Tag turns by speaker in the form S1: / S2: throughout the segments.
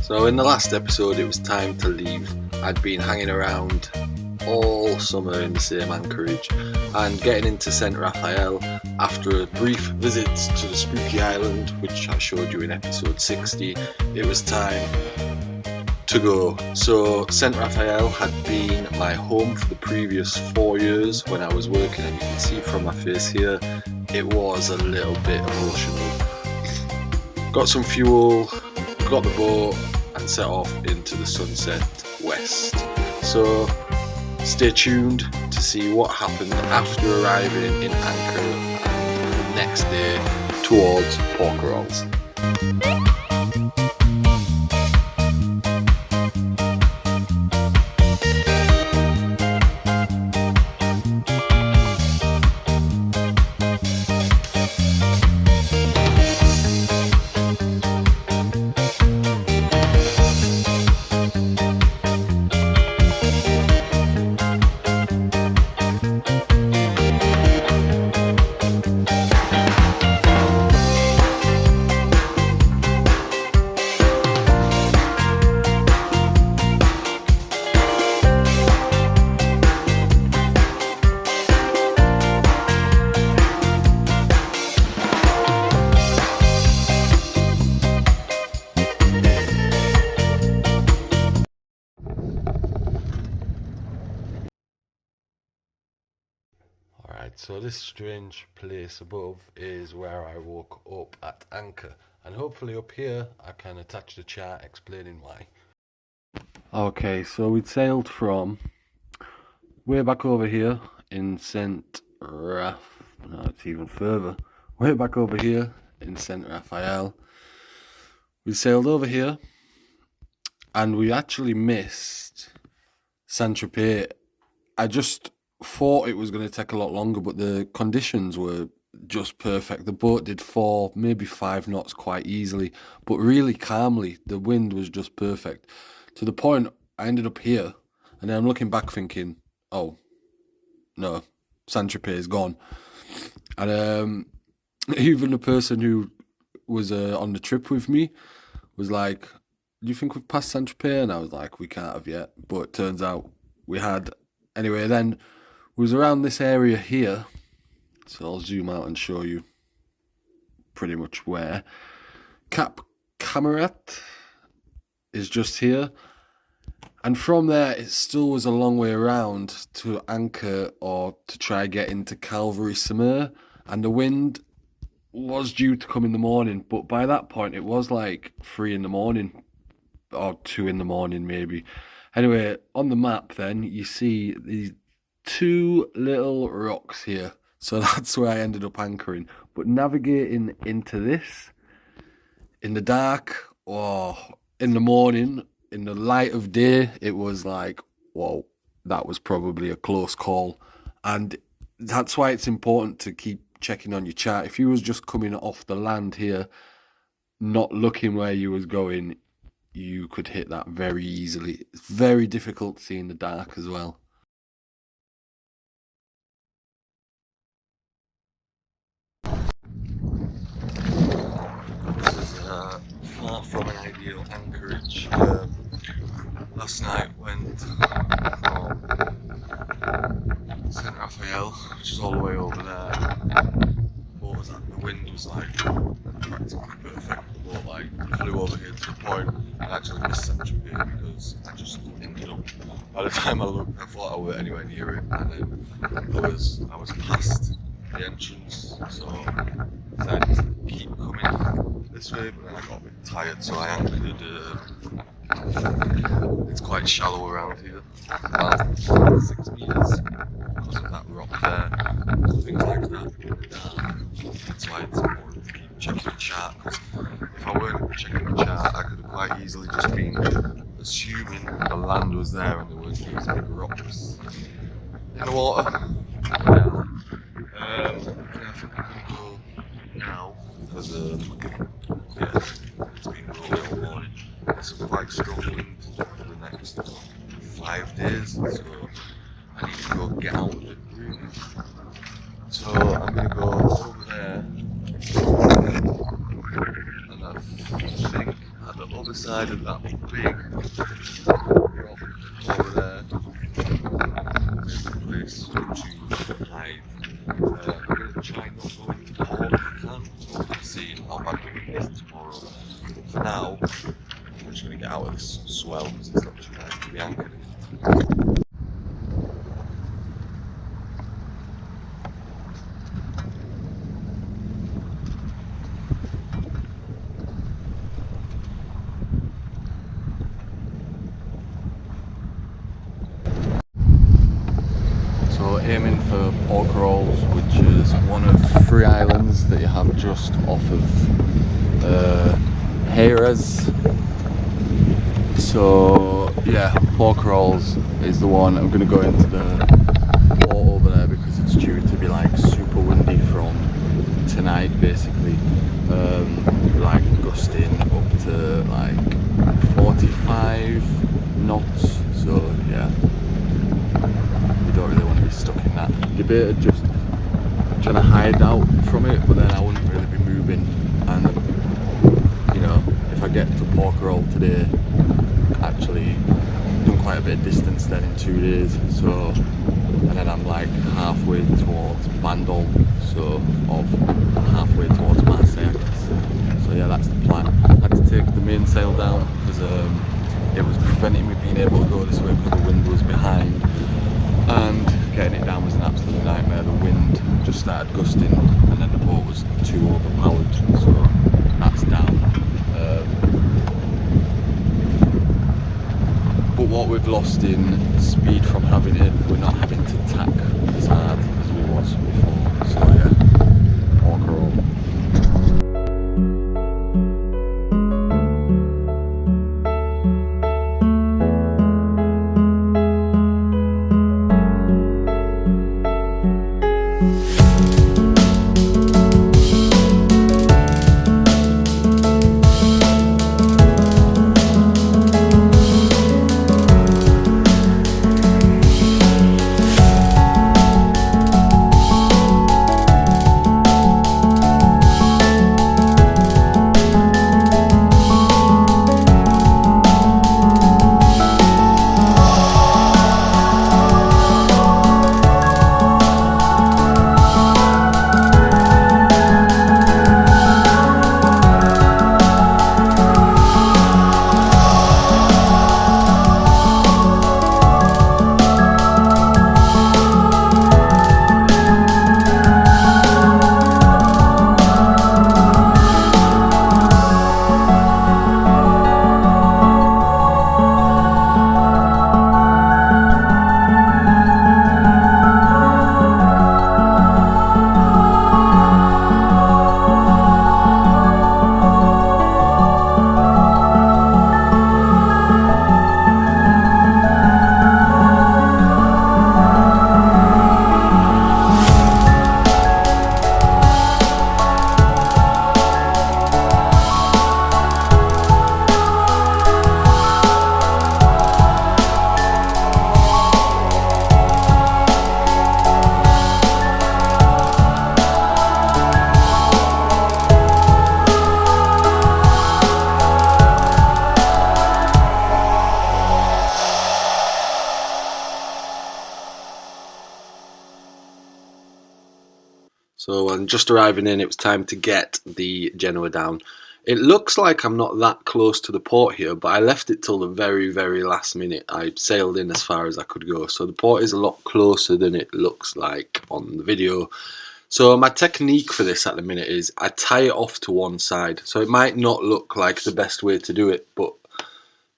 S1: So in the last episode it was time to leave. I'd been hanging around all summer in the same anchorage and getting into St Raphael after a brief visit to the spooky island which I showed you in episode 60. It was time to go. So St Raphael had been my home for the previous 4 years when I was working, and you can see from my face here it was a little bit emotional. Got some fuel, got the boat and set off into the sunset west. So stay tuned to see what happened after arriving in Anchor and the next day towards Porqurolles. Alright, so this strange place above is where I woke up at Anchor, and hopefully up here I can attach the chart explaining why. Okay, so we'd sailed from way back over here in no, it's even further. Way back over here in St Raphael. We sailed over here and we actually missed Saint-Tropez. I just thought it was going to take a lot longer, but the conditions were just perfect. The boat did 4, maybe 5 knots quite easily, but really calmly. The wind was just perfect, to the point I ended up here, and then I'm looking back thinking, oh no, Saint-Tropez is gone. And even the person who was on the trip with me was like, do you think we've passed Saint-Tropez? And I was like, we can't have yet, but it turns out we had. Anyway, then was around this area here, so I'll zoom out and show you pretty much where. Cap Camaret is just here, and from there it still was a long way around to Anchor or to try get into Calvary-sur-Mer, and the wind was due to come in the morning, but by that point it was like 3 in the morning or 2 in the morning maybe. Anyway, on the map then you see these 2 little rocks here, so that's where I ended up anchoring. But navigating into this in the dark or in the morning, in the light of day, it was like, whoa, that was probably a close call. And that's why it's important to keep checking on your chart. If you was just coming off the land here, not looking where you was going, you could hit that very easily. It's very difficult to see in the dark as well. Far from an ideal anchorage. Last night went from St Raphael, which is all the way over there. What was that? The wind was like practically perfect. The boat like flew over here to the point. I actually missed Saint-Tropez because I just ended up. By the time I looked, I thought I were anywhere near it, and then I was past the entrance, so I decided to keep coming this way, but then I got a bit tired, so I anchored. It's quite shallow around here, about 6 meters because of that rock there, things like that. That's why it's important to keep checking the chart, because if I weren't checking the chart I could have quite easily just been assuming the land was there and there were these big rocks in the water. I think I'm going to go now because it's been rolling all morning. There's some quite strong wind for the next 5 days, so I need to go get out of it really. So I'm going to go over there, and I think at the other side side of that big rock over there. There's a place to hide. I'm going to try not go into port if I can. We'll see how bad we get tomorrow. But for now, I'm just going to get out of this swell because it's not too nice to be anchored in it. So aiming for Porqurolles, which is one of 3 islands that you have just off of Hayres. So yeah, Porqurolles is the one. I'm going to go into the port over there because it's due to be like super windy from tonight basically. Like gusting up to like 45 knots, so yeah, you don't really want to be stuck in that. Debated just trying to hide out from it, but then I wouldn't really be moving, and you know, if I get to Porquerolles today, actually done quite a bit of distance then in 2 days, so, and then I'm like halfway towards Bandol, so, or halfway towards Marseille, I guess. So yeah, that's the plan. I had to take the mainsail down because it was preventing me being able to go this way because the wind was behind, and getting it down was an absolute nightmare. The wind just started gusting and then the boat was too overpowered, so that's down. But what we've lost in speed from having it, we're not having to tack as hard as we was before, so yeah, Porquerolles. So I'm just arriving in, it was time to get the Genoa down. It looks like I'm not that close to the port here, but I left it till the very, very last minute. I sailed in as far as I could go. So the port is a lot closer than it looks like on the video. So my technique for this at the minute is I tie it off to one side. So it might not look like the best way to do it, but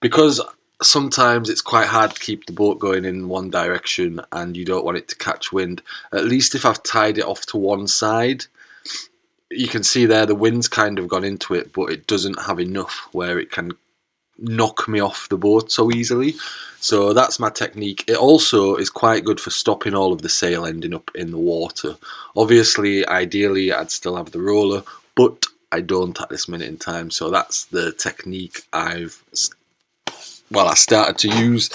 S1: because sometimes it's quite hard to keep the boat going in one direction and you don't want it to catch wind, at least if I've tied it off to one side, you can see there the wind's kind of gone into it, but it doesn't have enough where it can knock me off the boat so easily. So that's my technique. It also is quite good for stopping all of the sail ending up in the water. Obviously, ideally, I'd still have the roller, but I don't at this minute in time. So that's the technique I started to use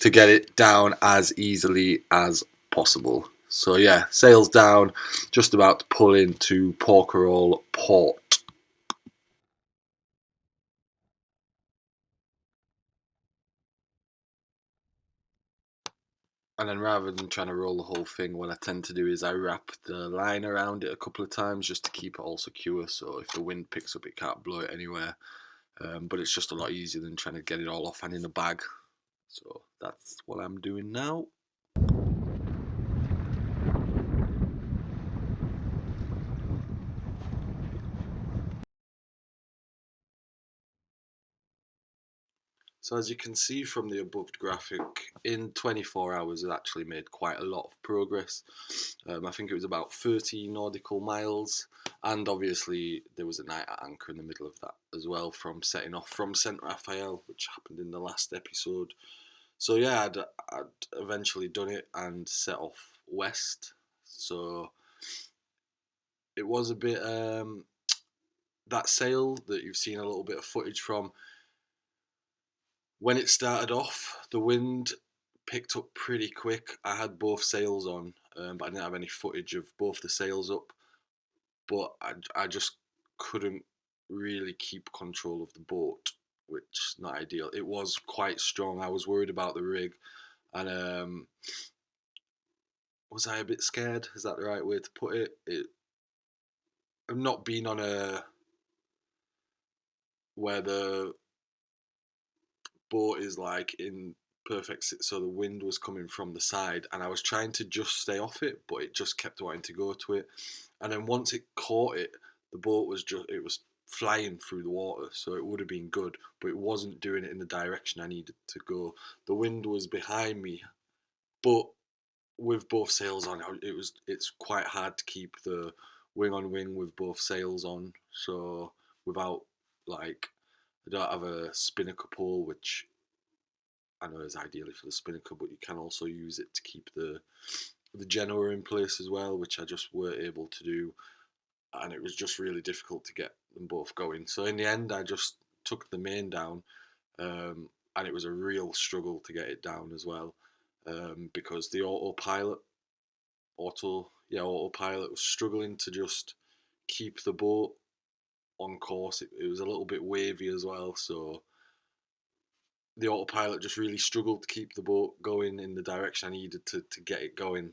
S1: to get it down as easily as possible. So yeah, sails down, just about to pull into Porquerolles Port. And then rather than trying to roll the whole thing, what I tend to do is I wrap the line around it a couple of times just to keep it all secure. So if the wind picks up, it can't blow it anywhere. But it's just a lot easier than trying to get it all off and in a bag. So that's what I'm doing now. So as you can see from the above graphic, in 24 hours it actually made quite a lot of progress. I think it was about 30 nautical miles, and obviously there was a night at anchor in the middle of that as well, from setting off from St Raphael, which happened in the last episode. So yeah, I'd eventually done it and set off west. So it was a bit that sail that you've seen a little bit of footage from. When it started off, the wind picked up pretty quick. I had both sails on, but I didn't have any footage of both the sails up. But I just couldn't really keep control of the boat, which is not ideal. It was quite strong. I was worried about the rig, and was I a bit scared? Is that the right way to put it? I've not been on a where the boat is like in perfect so the wind was coming from the side and I was trying to just stay off it, but it just kept wanting to go to it. And then once it caught it, the boat was just it was flying through the water, so it would have been good, but it wasn't doing it in the direction I needed to go. The wind was behind me, but with both sails on, it's quite hard to keep the wing on wing with both sails on. So without like I don't have a spinnaker pole, which I know is ideally for the spinnaker, but you can also use it to keep the Genoa in place as well, which I just weren't able to do, and it was just really difficult to get them both going. So in the end, I just took the main down, and it was a real struggle to get it down as well, because the autopilot was struggling to just keep the boat on course. It was a little bit wavy as well, so the autopilot just really struggled to keep the boat going in the direction I needed to get it going,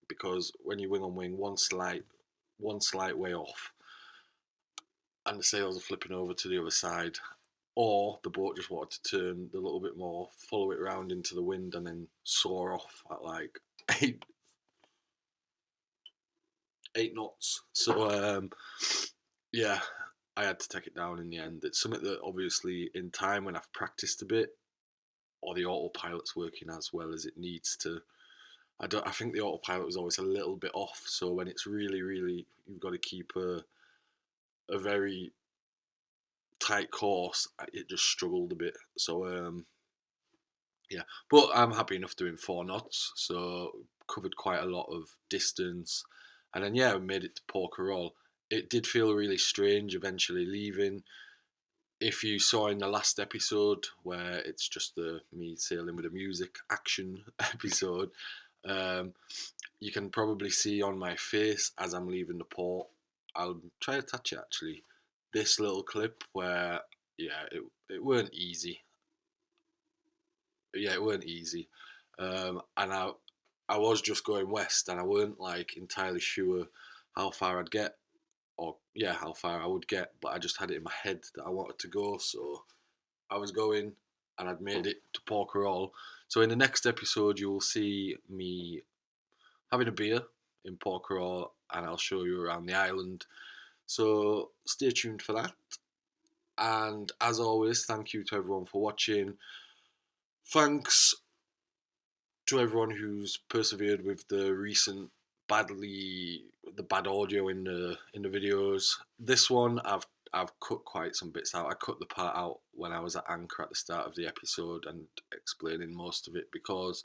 S1: because when you wing on wing, one slight way off and the sails are flipping over to the other side, or the boat just wanted to turn a little bit more, follow it around into the wind and then soar off at like eight eight knots. So yeah, I had to take it down in the end. It's something that obviously in time when I've practiced a bit, or the autopilot's working as well as it needs to. I think the autopilot was always a little bit off. So when it's really, really, you've got to keep a very tight course. It just struggled a bit. So yeah, but I'm happy enough doing 4 knots. So covered quite a lot of distance, and then yeah, we made it to Porquerolles. It did feel really strange eventually leaving. If you saw in the last episode where it's just the me sailing with a music action episode, um, you can probably see on my face as I'm leaving the port. I'll try to touch it actually. This little clip where yeah, it weren't easy. Yeah, it weren't easy, and I was just going west, and I weren't like entirely sure how far I'd get, or yeah, how far I would get, but I just had it in my head that I wanted to go, so I was going, and I'd made it to Porquerolles. So in the next episode, you will see me having a beer in Porquerolles, and I'll show you around the island. So stay tuned for that. And as always, thank you to everyone for watching. Thanks to everyone who's persevered with the bad audio in the videos. This one I've cut quite some bits out. I cut the part out when I was at anchor at the start of the episode and explaining most of it because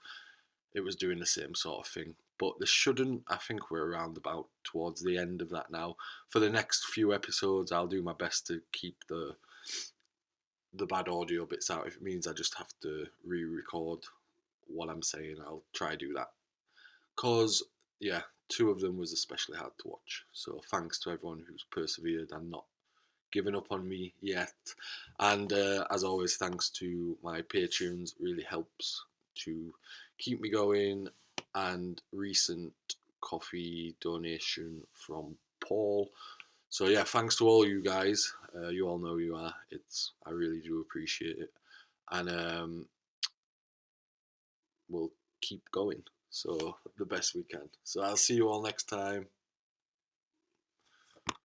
S1: it was doing the same sort of thing. But this shouldn't. I think we're around about towards the end of that now. For the next few episodes, I'll do my best to keep the bad audio bits out. If it means I just have to re-record what I'm saying, I'll try do that. Cause yeah, 2 of them was especially hard to watch. So thanks to everyone who's persevered and not given up on me yet. And as always, thanks to my Patreons. Really helps to keep me going, and recent coffee donation from Paul. So yeah, thanks to all you guys. You all know who you are. I really do appreciate it, and we'll keep going. So the best we can. So I'll see you all next time.